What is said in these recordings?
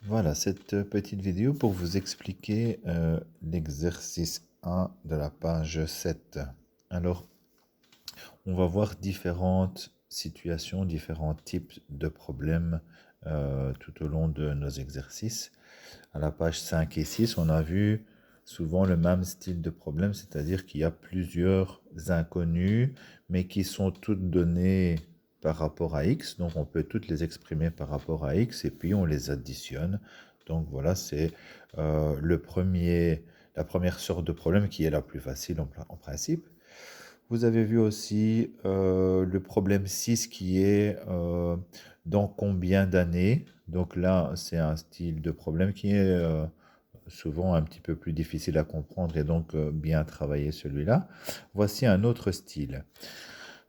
Voilà, cette petite vidéo pour vous expliquer l'exercice 1 de la page 7. Alors, on va voir différentes situations, différents types de problèmes tout au long de nos exercices. À la page 5 et 6, on a vu souvent le même style de problème, c'est-à-dire qu'il y a plusieurs inconnus, mais qui sont toutes données par rapport à x. Donc, on peut toutes les exprimer par rapport à x et puis on les additionne. Donc, voilà, c'est la première sorte de problème qui est la plus facile en principe. Vous avez vu aussi le problème 6 qui est dans combien d'années. Donc là, c'est un style de problème qui est souvent un petit peu plus difficile à comprendre et donc bien travailler celui-là. Voici un autre style.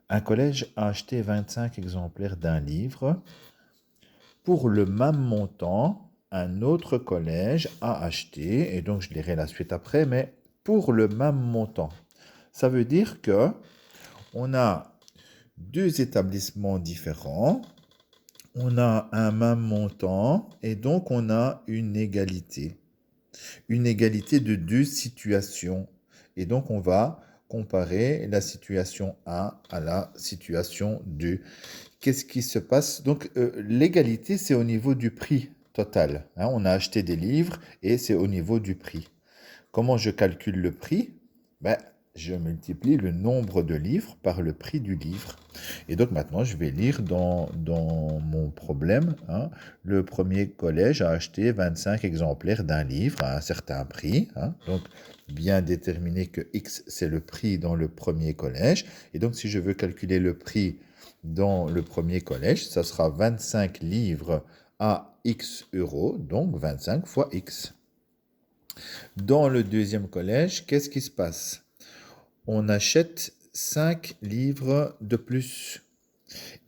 Un collège a acheté 25 exemplaires d'un livre. Pour le même montant, un autre collège a acheté, et donc je lirai la suite après, mais pour le même montant. Ça veut dire que on a deux établissements différents, on a un même montant et donc on a une égalité. Une égalité de deux situations. Et donc on va comparer la situation 1 à la situation 2. Qu'est-ce qui se passe? Donc l'égalité, c'est au niveau du prix total. Hein. On a acheté des livres et c'est au niveau du prix. Comment je calcule le prix? Ben, je multiplie le nombre de livres par le prix du livre. Et donc maintenant, je vais lire dans mon problème. Hein, le premier collège a acheté 25 exemplaires d'un livre à un certain prix. Hein, donc, bien déterminer que X, c'est le prix dans le premier collège. Et donc, si je veux calculer le prix dans le premier collège, ça sera 25 livres à X euros, donc 25 fois X. Dans le deuxième collège, qu'est-ce qui se passe? On achète 5 livres de plus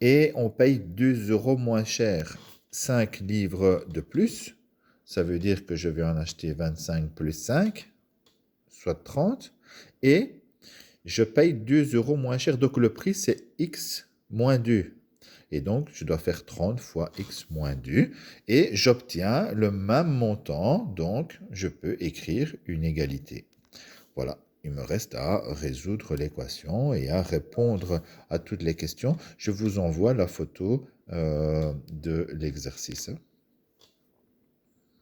et on paye 2 euros moins cher. 5 livres de plus, ça veut dire que je vais en acheter 25 plus 5, soit 30, et je paye 2 euros moins cher. Donc le prix, c'est x moins 2. Et donc, je dois faire 30 fois x moins 2 et j'obtiens le même montant. Donc, je peux écrire une égalité. Voilà, il me reste à résoudre l'équation et à répondre à toutes les questions. Je vous envoie la photo de l'exercice.